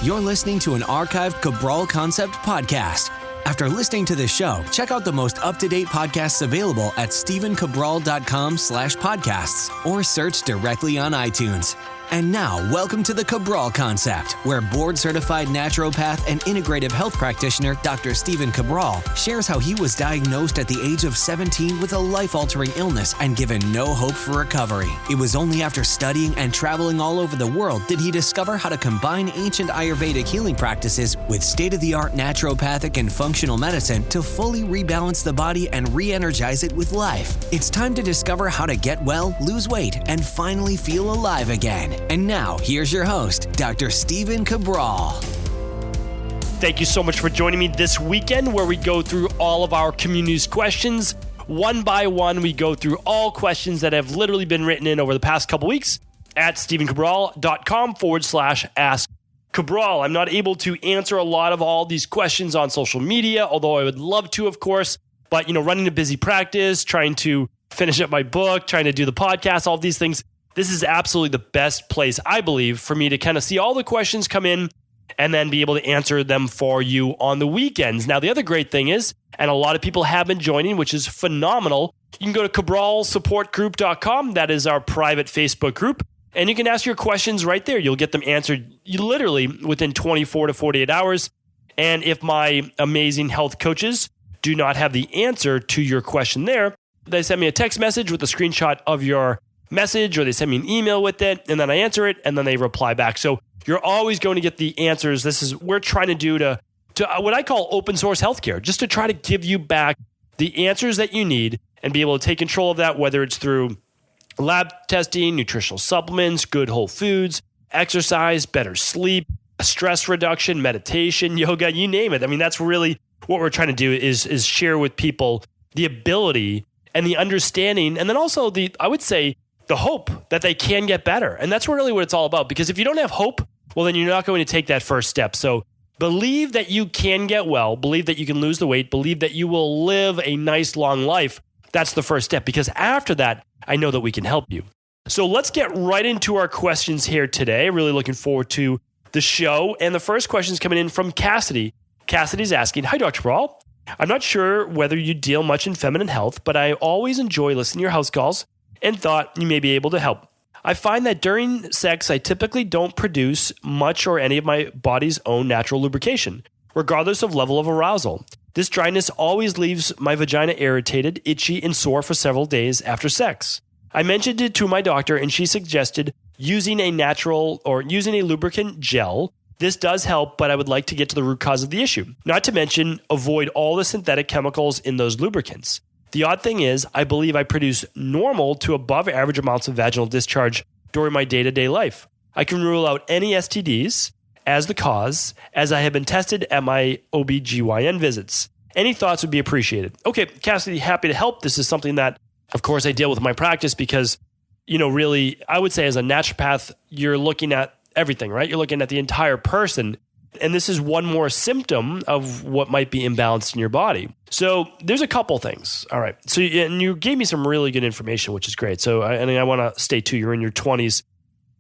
You're listening to an archived Cabral Concept podcast. After listening to this show, check out the most up-to-date podcasts available at stephencabral.com/podcasts or search directly on iTunes. And now, welcome to the Cabral Concept, where board-certified naturopath and integrative health practitioner Dr. Stephen Cabral shares how he was diagnosed at the age of 17 with a life-altering illness and given no hope for recovery. It was only after studying and traveling all over the world did he discover how to combine ancient Ayurvedic healing practices with state-of-the-art naturopathic and functional medicine to fully rebalance the body and re-energize it with life. It's time to discover how to get well, lose weight, and finally feel alive again. And now, here's your host, Dr. Stephen Cabral. Thank you so much for joining me this weekend, where we go through all of our community's questions. One by one, we go through all questions that have literally been written in over the past couple weeks at stephencabral.com/ask Cabral. I'm not able to answer a lot of all these questions on social media, although I would love to, of course. But, running a busy practice, trying to finish up my book, trying to do the podcast, all of these things, this is absolutely the best place, I believe, for me to kind of see all the questions come in and then be able to answer them for you on the weekends. Now, the other great thing is, and a lot of people have been joining, which is phenomenal, you can go to cabralsupportgroup.com. That is our private Facebook group. And you can ask your questions right there. You'll get them answered literally within 24 to 48 hours. And if my amazing health coaches do not have the answer to your question there, they send me a text message with a screenshot of your message, or they send me an email with it, and then I answer it, and then they reply back. So you're always going to get the answers. This is we're trying to do to what I call open source healthcare, just to try to give you back the answers that you need and be able to take control of that, whether it's through lab testing, nutritional supplements, good whole foods, exercise, better sleep, stress reduction, meditation, yoga, you name it. I mean, that's really what we're trying to do is share with people the ability and the understanding, and then also I would say, the hope that they can get better. And that's really what it's all about. Because if you don't have hope, well, then you're not going to take that first step. So believe that you can get well, believe that you can lose the weight, believe that you will live a nice long life. That's the first step. Because after that, I know that we can help you. So let's get right into our questions here today. Really looking forward to the show. And the first question is coming in from Cassidy. Cassidy's asking, "Hi, Dr. Brawl. I'm not sure whether you deal much in feminine health, but I always enjoy listening to your house calls and thought you may be able to help. I find that during sex, I typically don't produce much or any of my body's own natural lubrication, regardless of level of arousal. This dryness always leaves my vagina irritated, itchy, and sore for several days after sex. I mentioned it to my doctor, and she suggested using a lubricant gel. This does help, but I would like to get to the root cause of the issue. Not to mention, avoid all the synthetic chemicals in those lubricants. The odd thing is, I believe I produce normal to above average amounts of vaginal discharge during my day-to-day life. I can rule out any STDs as the cause, as I have been tested at my OBGYN visits. Any thoughts would be appreciated." Okay, Cassidy, happy to help. This is something that, of course, I deal with in my practice because, really, I would say as a naturopath, you're looking at everything, right? You're looking at the entire person. And this is one more symptom of what might be imbalanced in your body. So there's a couple things. All right. So you gave me some really good information, which is great. So I want to stay tuned. You're in your 20s.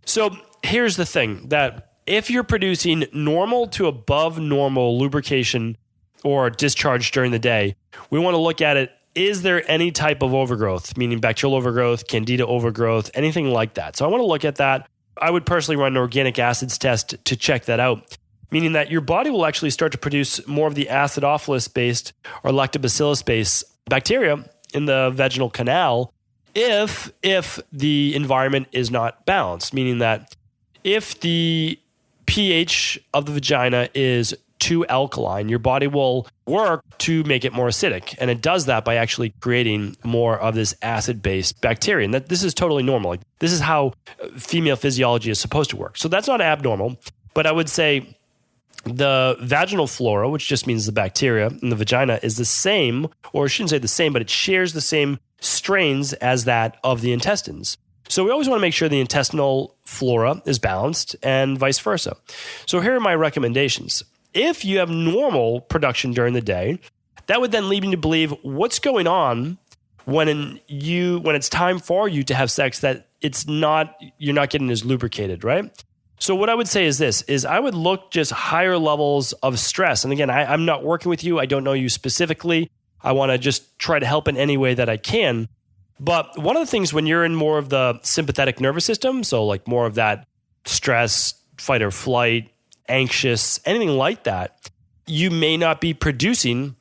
So here's the thing, that if you're producing normal to above normal lubrication or discharge during the day, we want to look at it. Is there any type of overgrowth, meaning bacterial overgrowth, candida overgrowth, anything like that? So I want to look at that. I would personally run an organic acids test to check that out, meaning that your body will actually start to produce more of the acidophilus-based or lactobacillus-based bacteria in the vaginal canal if the environment is not balanced, meaning that if the pH of the vagina is too alkaline, your body will work to make it more acidic. And it does that by actually creating more of this acid-based bacteria. And this is totally normal. Like, this is how female physiology is supposed to work. So that's not abnormal. But I would say the vaginal flora, which just means the bacteria in the vagina, is the same, or I shouldn't say the same, but it shares the same strains as that of the intestines. So we always want to make sure the intestinal flora is balanced and vice versa. So here are my recommendations. If you have normal production during the day, that would then lead me to believe what's going on when it's time for you to have sex, that you're not getting as lubricated, right? So what I would say is this, is I would look just higher levels of stress. And again, I'm not working with you. I don't know you specifically. I want to just try to help in any way that I can. But one of the things when you're in more of the sympathetic nervous system, so like more of that stress, fight or flight, anxious, anything like that, you may not be producing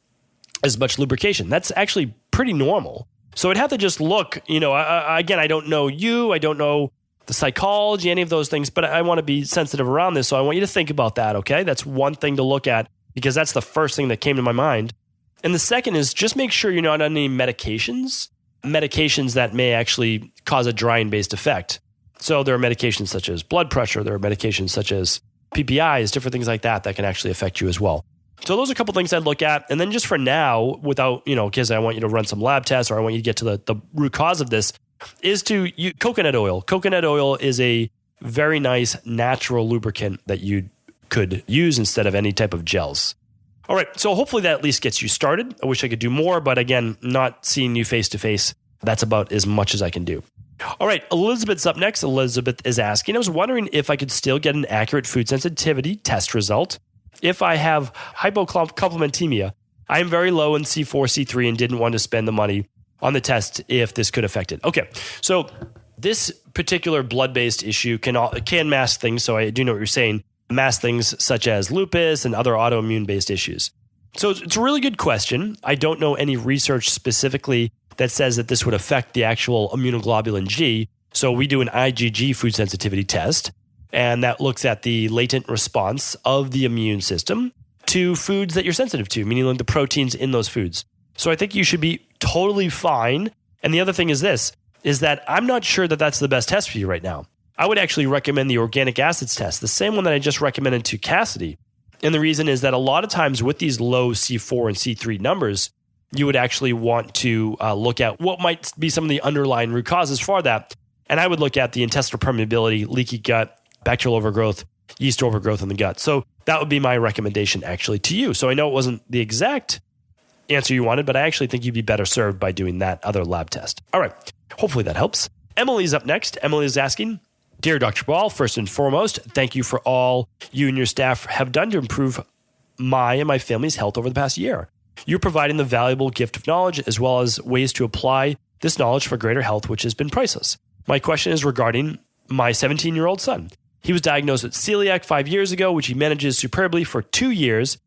as much lubrication. That's actually pretty normal. So I'd have to just look, again, I don't know you, I don't know the psychology, any of those things, but I want to be sensitive around this. So I want you to think about that, okay? That's one thing to look at because that's the first thing that came to my mind. And the second is just make sure you're not on any medications that may actually cause a drying-based effect. So there are medications such as blood pressure, there are medications such as PPIs, different things like that can actually affect you as well. So those are a couple things I'd look at. And then just for now, without, because I want you to run some lab tests or I want you to get to the root cause of this, is to use coconut oil. Coconut oil is a very nice natural lubricant that you could use instead of any type of gels. All right, so hopefully that at least gets you started. I wish I could do more, but again, not seeing you face to face, that's about as much as I can do. All right, Elizabeth's up next. Elizabeth is asking, I was wondering if I could still get an accurate food sensitivity test result if I have hypocomplementemia. I am very low in C4, C3 and didn't want to spend the money on the test if this could affect it. Okay, so this particular blood-based issue can mask things, so I do know what you're saying, mask things such as lupus and other autoimmune-based issues. So it's a really good question. I don't know any research specifically that says that this would affect the actual immunoglobulin G. So we do an IgG food sensitivity test, and that looks at the latent response of the immune system to foods that you're sensitive to, meaning like the proteins in those foods. So I think you should be totally fine. And the other thing is this, is that I'm not sure that that's the best test for you right now. I would actually recommend the organic acids test, the same one that I just recommended to Cassidy. And the reason is that a lot of times with these low C4 and C3 numbers, you would actually want to look at what might be some of the underlying root causes for that. And I would look at the intestinal permeability, leaky gut, bacterial overgrowth, yeast overgrowth in the gut. So that would be my recommendation actually to you. So I know it wasn't the exact answer you wanted, but I actually think you'd be better served by doing that other lab test. All right. Hopefully that helps. Emily's up next. Emily is asking, Dear Dr. Cabral, first and foremost, thank you for all you and your staff have done to improve my and my family's health over the past year. You're providing the valuable gift of knowledge as well as ways to apply this knowledge for greater health, which has been priceless. My question is regarding my 17-year-old son. He was diagnosed with celiac 5 years ago, which he manages superbly for 2 years.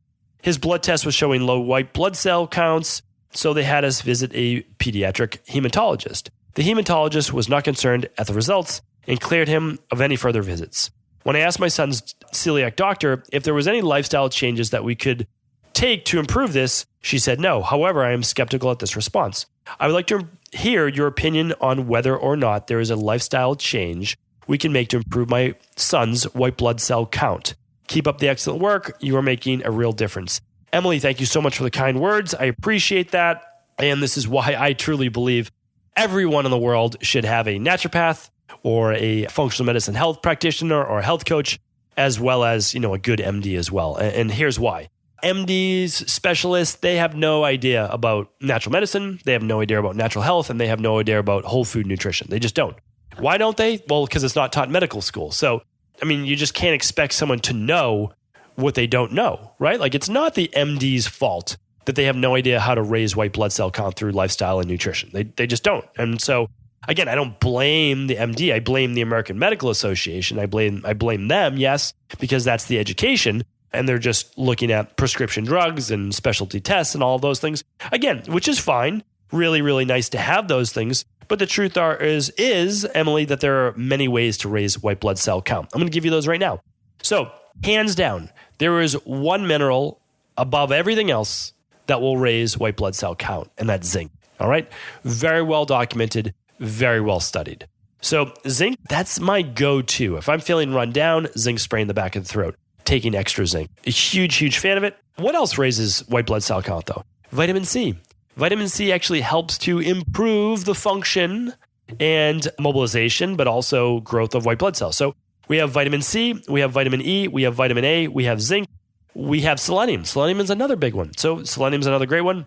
His blood test was showing low white blood cell counts, so they had us visit a pediatric hematologist. The hematologist was not concerned at the results and cleared him of any further visits. When I asked my son's celiac doctor if there was any lifestyle changes that we could take to improve this, she said no. However, I am skeptical at this response. I would like to hear your opinion on whether or not there is a lifestyle change we can make to improve my son's white blood cell count. Keep up the excellent work. You are making a real difference. Emily, thank you so much for the kind words. I appreciate that. And this is why I truly believe everyone in the world should have a naturopath or a functional medicine health practitioner or a health coach, as well as, a good MD as well. And here's why. MDs, specialists, they have no idea about natural medicine. They have no idea about natural health, and they have no idea about whole food nutrition. They just don't. Why don't they? Well, because it's not taught in medical school. So, you just can't expect someone to know what they don't know, right? Like, it's not the MD's fault that they have no idea how to raise white blood cell count through lifestyle and nutrition. They just don't. And so, again, I don't blame the MD. I blame the American Medical Association. I blame them, yes, because that's the education. And they're just looking at prescription drugs and specialty tests and all of those things. Again, which is fine. Really, really nice to have those things. But the truth is, Emily, that there are many ways to raise white blood cell count. I'm going to give you those right now. So, hands down, there is one mineral above everything else that will raise white blood cell count, and that's zinc. All right? Very well documented, very well studied. So, zinc, that's my go-to. If I'm feeling run down, zinc spray in the back of the throat. Taking extra zinc. A huge, huge fan of it. What else raises white blood cell count, though? Vitamin C. Vitamin C actually helps to improve the function and mobilization, but also growth of white blood cells. So we have vitamin C, we have vitamin E, we have vitamin A, we have zinc, we have selenium. Selenium is another big one. So selenium is another great one.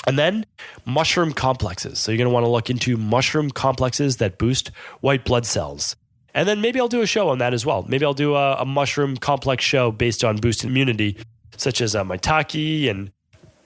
And then mushroom complexes. So you're going to want to look into mushroom complexes that boost white blood cells. And then maybe I'll do a show on that as well. Maybe I'll do a mushroom complex show based on boosted immunity, such as maitake and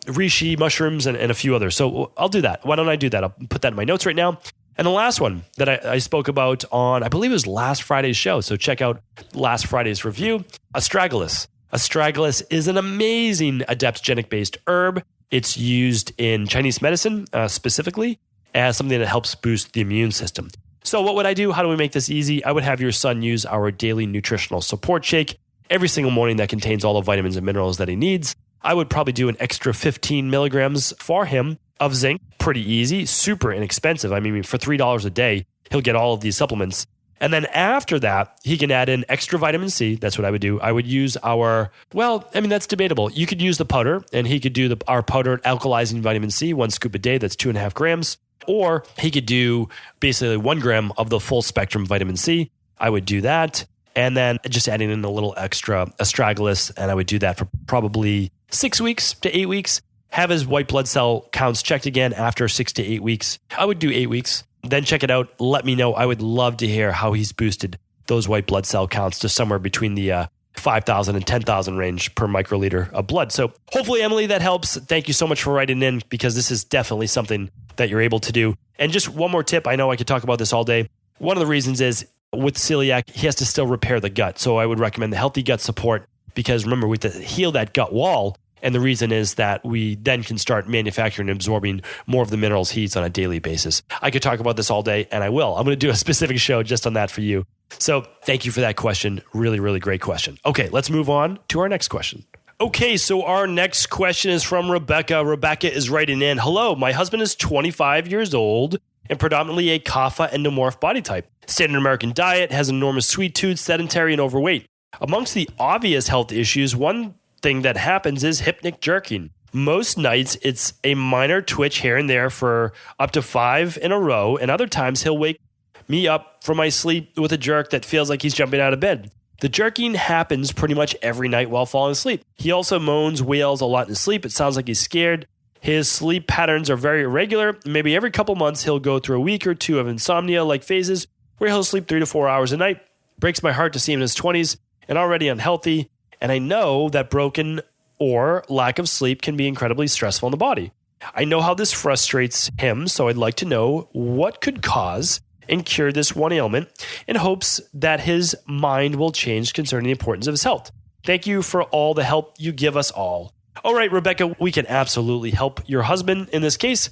reishi mushrooms and a few others. So I'll do that. Why don't I do that? I'll put that in my notes right now. And the last one that I spoke about on, I believe it was last Friday's show. So check out last Friday's review, astragalus. Astragalus is an amazing adaptogenic-based herb. It's used in Chinese medicine specifically as something that helps boost the immune system. So what would I do? How do we make this easy? I would have your son use our daily nutritional support shake every single morning that contains all the vitamins and minerals that he needs. I would probably do an extra 15 milligrams for him of zinc. Pretty easy, super inexpensive. I mean, for $3 a day, he'll get all of these supplements. And then after that, he can add in extra vitamin C. That's what I would do. I would use that's debatable. You could use the powder, and he could do our powdered alkalizing vitamin C, 1 scoop a day. That's 2.5 grams. Or he could do basically 1 gram of the full spectrum vitamin C. I would do that. And then just adding in a little extra astragalus. And I would do that for probably 6 weeks to 8 weeks. Have his white blood cell counts checked again after 6 to 8 weeks. I would do 8 weeks. Then check it out. Let me know. I would love to hear how he's boosted those white blood cell counts to somewhere between the 5,000 and 10,000 range per microliter of blood. So hopefully, Emily, that helps. Thank you so much for writing in, because this is definitely something that you're able to do. And just one more tip. I know I could talk about this all day. One of the reasons is with celiac, he has to still repair the gut. So I would recommend the healthy gut support, because remember, we have to heal that gut wall. And the reason is that we then can start manufacturing and absorbing more of the minerals he eats on a daily basis. I could talk about this all day, and I will. I'm going to do a specific show just on that for you. So thank you for that question. Really, really great question. Okay, let's move on to our next question. Okay, so our next question is from Rebecca. Rebecca is writing in, hello, my husband is 25 years old and predominantly a kapha endomorph body type. Standard American diet, has enormous sweet tooth, sedentary, and overweight. Amongst the obvious health issues, one thing that happens is hypnic jerking. Most nights, it's a minor twitch here and there for up to 5 in a row, and other times he'll wake me up from my sleep with a jerk that feels like he's jumping out of bed. The jerking happens pretty much every night while falling asleep. He also moans, wails a lot in his sleep. It sounds like he's scared. His sleep patterns are very irregular. Maybe every couple months, he'll go through a week or two of insomnia-like phases where he'll sleep 3 to 4 hours a night. Breaks my heart to see him in his 20s and already unhealthy. And I know that broken or lack of sleep can be incredibly stressful in the body. I know how this frustrates him, so I'd like to know what could cause and cure this one ailment in hopes that his mind will change concerning the importance of his health. Thank you for all the help you give us all. All right, Rebecca, we can absolutely help your husband in this case.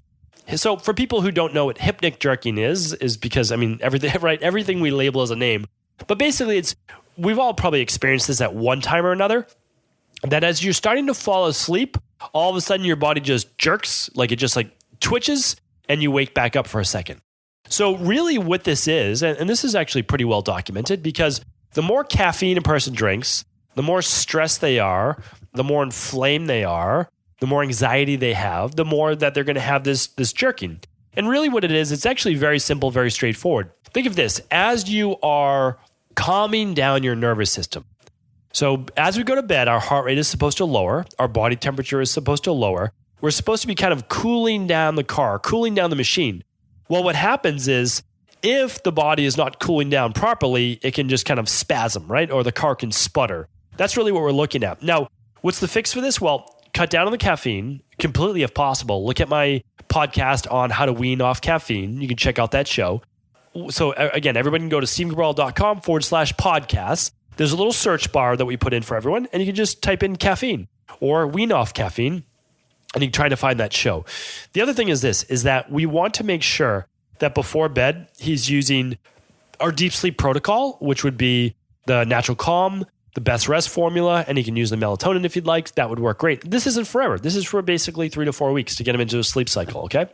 So for people who don't know what hypnic jerking is because, everything we label as a name. But basically, we've all probably experienced this at one time or another, that as you're starting to fall asleep, all of a sudden your body just jerks, like it just like twitches, and you wake back up for a second. So really what this is, and this is actually pretty well documented, because the more caffeine a person drinks, the more stressed they are, the more inflamed they are, the more anxiety they have, the more that they're going to have this jerking. And really what it is, it's actually very simple, very straightforward. Think of this, as you are calming down your nervous system. So as we go to bed, our heart rate is supposed to lower, our body temperature is supposed to lower. We're supposed to be kind of cooling down the car, cooling down the machine. Well, what happens is if the body is not cooling down properly, it can just kind of spasm, right? Or the car can sputter. That's really what we're looking at. Now, what's the fix for this? Well, cut down on the caffeine completely if possible. Look at my podcast on how to wean off caffeine. You can check out that show. So again, everybody can go to stephencabral.com/podcast. There's a little search bar that we put in for everyone, and you can just type in caffeine or wean off caffeine, and you can try to find that show. The other thing is this, is that we want to make sure that before bed, he's using our deep sleep protocol, which would be the natural calm, the best rest formula, and he can use the melatonin if he'd like. That would work great. This isn't forever. This is for basically 3 to 4 weeks to get him into a sleep cycle, okay?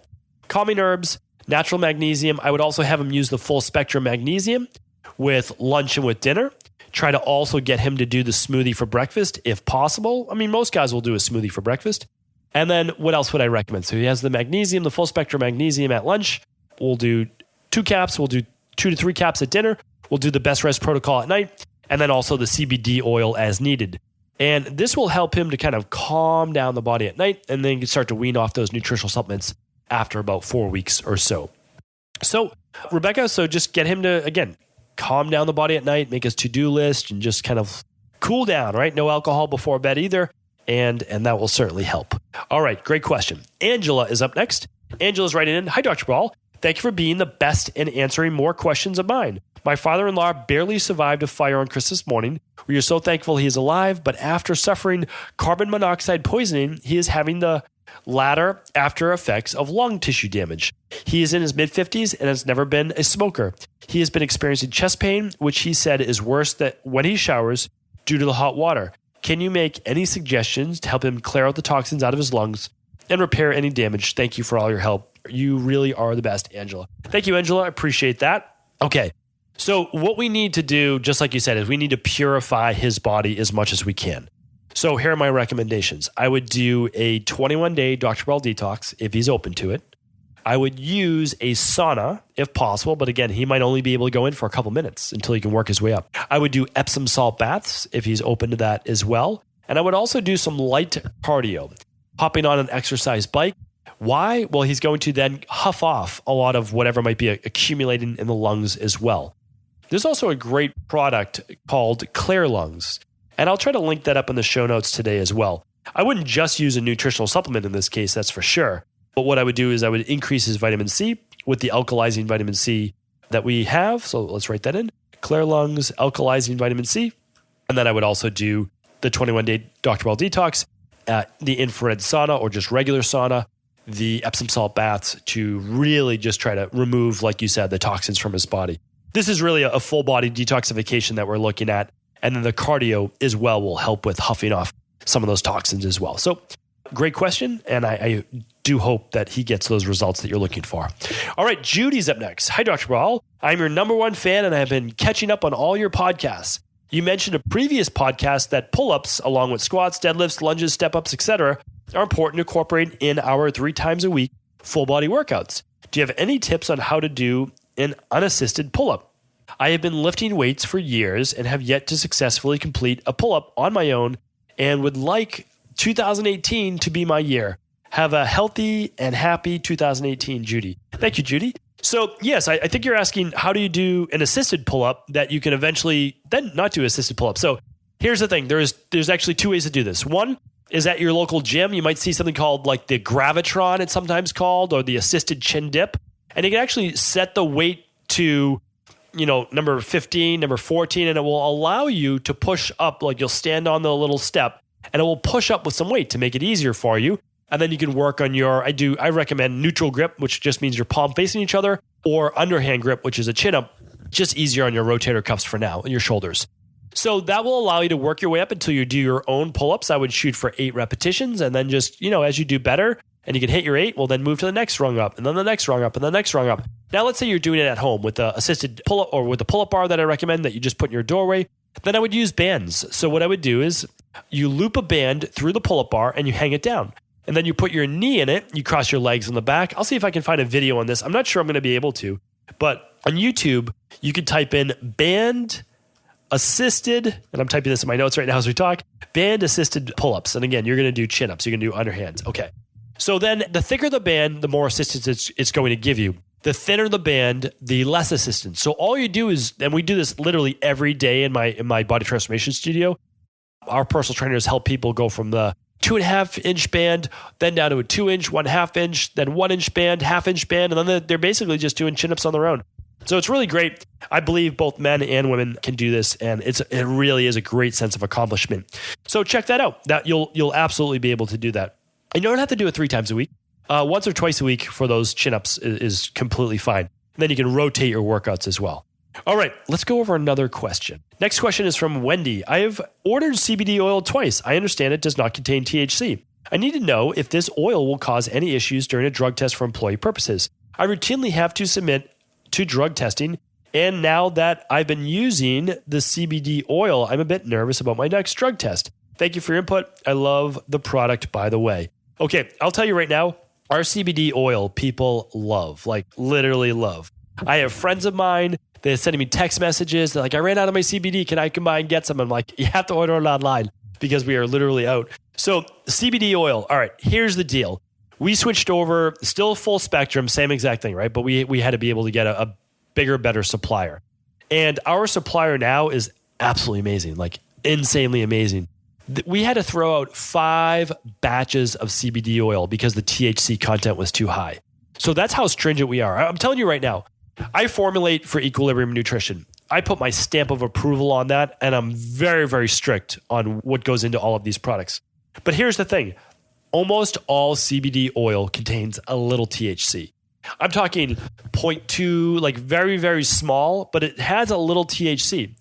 Calming herbs, natural magnesium. I would also have him use the full spectrum magnesium with lunch and with dinner. Try to also get him to do the smoothie for breakfast if possible. I mean, most guys will do a smoothie for breakfast. And then what else would I recommend? So he has the magnesium, the full spectrum magnesium at lunch. We'll do 2 caps. We'll do 2 to 3 caps at dinner. We'll do the best rest protocol at night. And then also the CBD oil as needed. And this will help him to kind of calm down the body at night. And then you can start to wean off those nutritional supplements after about 4 weeks or so. So Rebecca, so just get him to, again, calm down the body at night, make his to-do list, and just kind of cool down, right? No alcohol before bed either. And that will certainly help. All right, great question. Angela is up next. Angela's writing in, "Hi, Dr. Ball. Thank you for being the best in answering more questions of mine. My father-in-law barely survived a fire on Christmas morning. We are so thankful he is alive, but after suffering carbon monoxide poisoning, he is having the latter after effects of lung tissue damage. He is in his mid-50s and has never been a smoker. He has been experiencing chest pain, which he said is worse than when he showers due to the hot water. Can you make any suggestions to help him clear out the toxins out of his lungs and repair any damage? Thank you for all your help. You really are the best, Angela." Thank you, Angela. I appreciate that. Okay. So what we need to do, just like you said, is we need to purify his body as much as we can. So here are my recommendations. I would do a 21-day Dr. Ball detox if he's open to it. I would use a sauna if possible, but again, he might only be able to go in for a couple minutes until he can work his way up. I would do Epsom salt baths if he's open to that as well. And I would also do some light cardio, hopping on an exercise bike. Why? Well, he's going to then huff off a lot of whatever might be accumulating in the lungs as well. There's also a great product called Clear Lungs, and I'll try to link that up in the show notes today as well. I wouldn't just use a nutritional supplement in this case, that's for sure. But what I would do is I would increase his vitamin C with the alkalizing vitamin C that we have. So let's write that in. Clear Lungs, alkalizing vitamin C. And then I would also do the 21-day Dr. Ball detox, the infrared sauna or just regular sauna, the Epsom salt baths to really just try to remove, like you said, the toxins from his body. This is really a full body detoxification that we're looking at. And then the cardio as well will help with huffing off some of those toxins as well. So great question. And I do hope that he gets those results that you're looking for. All right, Judy's up next. "Hi, Dr. Ball. I'm your number one fan and I have been catching up on all your podcasts. You mentioned a previous podcast that pull-ups, along with squats, deadlifts, lunges, step-ups, etc., are important to incorporate in our 3 times a week full body workouts. Do you have any tips on how to do an unassisted pull-up? I have been lifting weights for years and have yet to successfully complete a pull-up on my own and would like 2018 to be my year. Have a healthy and happy 2018, Judy." Thank you, Judy. So yes, I think you're asking, how do you do an assisted pull-up that you can eventually then not do assisted pull-up? So here's the thing. There's actually 2 ways to do this. One is at your local gym. You might see something called like the Gravitron, it's sometimes called, or the assisted chin dip. And you can actually set the weight to, number 15, number 14, and it will allow you to push up. Like you'll stand on the little step and it will push up with some weight to make it easier for you. And then you can work on I recommend neutral grip, which just means your palm facing each other, or underhand grip, which is a chin up, just easier on your rotator cuffs for now and your shoulders. So that will allow you to work your way up until you do your own pull-ups. I would shoot for 8 repetitions. And then just, as you do better and you can hit your 8, well, then move to the next rung up and then the next rung up and the next rung up. Now, let's say you're doing it at home with the assisted pull-up or with the pull-up bar that I recommend that you just put in your doorway. Then I would use bands. So what I would do is you loop a band through the pull-up bar and you hang it down. And then you put your knee in it, you cross your legs on the back. I'll see if I can find a video on this. I'm not sure I'm going to be able to, but on YouTube, you could type in band assisted, and I'm typing this in my notes right now as we talk, band assisted pull-ups. And again, you're going to do chin-ups. You're going to do underhands. Okay. So then the thicker the band, the more assistance it's going to give you. The thinner the band, the less assistance. So all you do is, and we do this literally every day in my body transformation studio, our personal trainers help people go from the 2.5-inch band, then down to a 2-inch, 1/2 inch, then 1-inch band, 1/2-inch band, and then they're basically just doing chin-ups on their own. So it's really great. I believe both men and women can do this, and it really is a great sense of accomplishment. So check that out. That you'll absolutely be able to do that. And you don't have to do it 3 times a week. Once or twice a week for those chin-ups is completely fine. And then you can rotate your workouts as well. All right, let's go over another question. Next question is from Wendy. I have ordered CBD oil twice. I understand it does not contain THC. I need to know if this oil will cause any issues during a drug test for employee purposes. I routinely have to submit to drug testing, and now that I've been using the CBD oil, I'm a bit nervous about my next drug test. Thank you for your input. I love the product, by the way. Okay, I'll tell you right now, our CBD oil people love, like literally love. I have friends of mine, they're sending me text messages. They're like, I ran out of my CBD. Can I come by and get some? I'm like, you have to order it online because we are literally out. So CBD oil. All right, here's the deal. We switched over, still full spectrum, same exact thing, right? But we had to be able to get a bigger, better supplier. And our supplier now is absolutely amazing, like insanely amazing. We had to throw out 5 batches of CBD oil because the THC content was too high. So that's how stringent we are. I'm telling you right now, I formulate for Equilibrium Nutrition. I put my stamp of approval on that, and I'm very, very strict on what goes into all of these products. But here's the thing. Almost all CBD oil contains a little THC. I'm talking 0.2, like very, very small, but it has a little THC.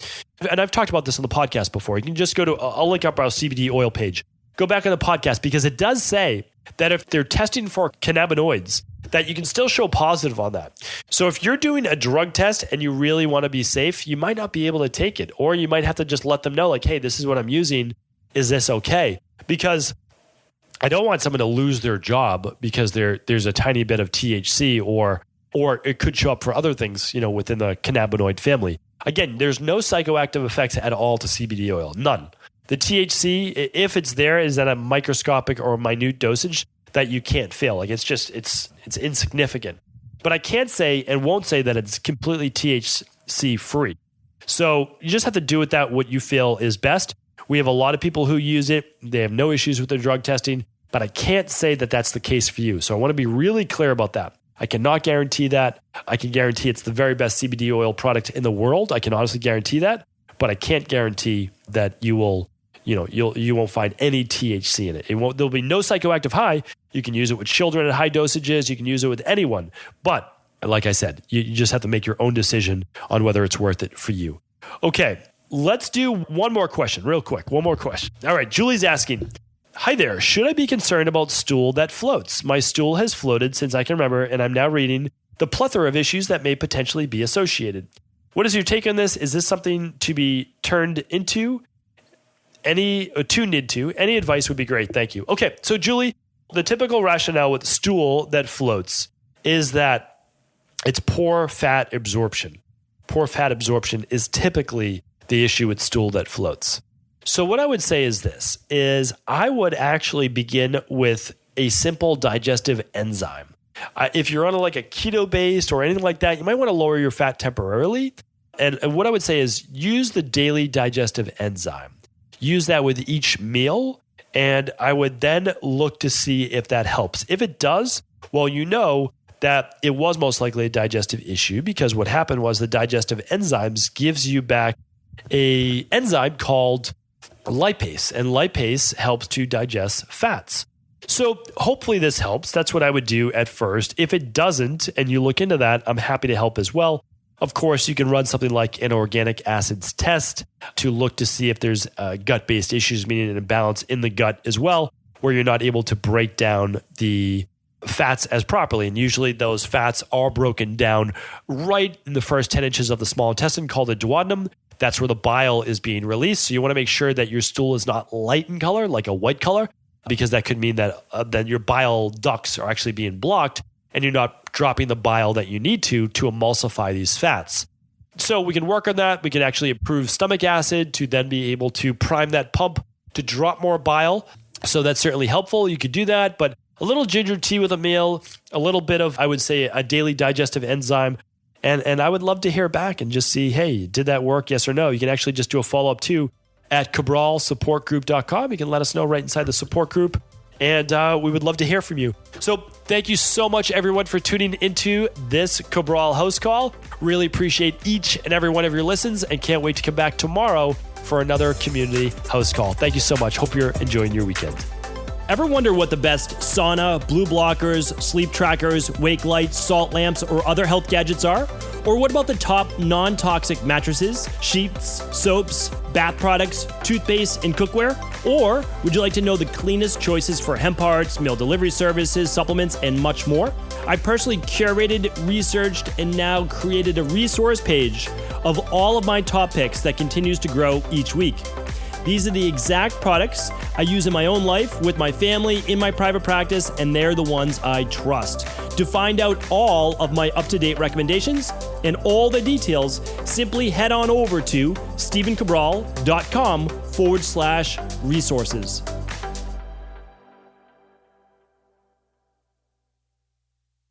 And I've talked about this on the podcast before. You can just go to, I'll link up our CBD oil page. Go back on the podcast because it does say that if they're testing for cannabinoids, that you can still show positive on that. So if you're doing a drug test and you really want to be safe, you might not be able to take it, or you might have to just let them know, like, hey, this is what I'm using. Is this okay? Because I don't want someone to lose their job because there's a tiny bit of THC, or it could show up for other things, within the cannabinoid family. Again, there's no psychoactive effects at all to CBD oil, none. The THC, if it's there, is at a microscopic or minute dosage that you can't feel. Like it's insignificant. But I can't say and won't say that it's completely THC free. So you just have to do with that what you feel is best. We have a lot of people who use it. They have no issues with their drug testing, but I can't say that that's the case for you. So I want to be really clear about that. I cannot guarantee that. I can guarantee it's the very best CBD oil product in the world. I can honestly guarantee that, but I can't guarantee that you will, you won't find any THC in it. There'll be no psychoactive high. You can use it with children at high dosages. You can use it with anyone. But like I said, you just have to make your own decision on whether it's worth it for you. Okay. Let's do one more question real quick. One more question. All right. Julie's asking, hi there. Should I be concerned about stool that floats? My stool has floated since I can remember, and I'm now reading the plethora of issues that may potentially be associated. What is your take on this? Is this something to be tuned into? Any advice would be great. Thank you. Okay. So Julie, the typical rationale with stool that floats is that it's poor fat absorption. Poor fat absorption is typically the issue with stool that floats. So what I would say is this, is I would actually begin with a simple digestive enzyme. If you're on a keto based or anything like that, you might want to lower your fat temporarily. And what I would say is use the daily digestive enzyme. Use that with each meal. And I would then look to see if that helps. If it does, well, you know that it was most likely a digestive issue, because what happened was the digestive enzymes gives you back a enzyme called lipase, and lipase helps to digest fats. So hopefully this helps. That's what I would do at first. If it doesn't, and you look into that, I'm happy to help as well. Of course, you can run something like an organic acids test to look to see if there's gut-based issues, meaning an imbalance in the gut as well, where you're not able to break down the fats as properly. And usually those fats are broken down right in the first 10 inches of the small intestine, called the duodenum. That's where the bile is being released. So you want to make sure that your stool is not light in color, like a white color, because that could mean that your bile ducts are actually being blocked and you're not dropping the bile that you need to emulsify these fats. So we can work on that. We can actually improve stomach acid to then be able to prime that pump to drop more bile. So that's certainly helpful. You could do that, but a little ginger tea with a meal, a little bit of, I would say, a daily digestive enzyme. And I would love to hear back and just see, hey, did that work? Yes or no? You can actually just do a follow-up too at cabralsupportgroup.com. You can let us know right inside the support group. And we would love to hear from you. So thank you so much, everyone, for tuning into this Cabral House Call. Really appreciate each and every one of your listens, and can't wait to come back tomorrow for another community house call. Thank you so much. Hope you're enjoying your weekend. Ever wonder what the best sauna, blue blockers, sleep trackers, wake lights, salt lamps, or other health gadgets are? Or what about the top non-toxic mattresses, sheets, soaps, bath products, toothpaste, and cookware? Or would you like to know the cleanest choices for hemp parts, meal delivery services, supplements, and much more? I personally curated, researched, and now created a resource page of all of my top picks that continues to grow each week. These are the exact products I use in my own life, with my family, in my private practice, and they're the ones I trust. To find out all of my up-to-date recommendations and all the details, simply head on over to stephencabral.com/resources.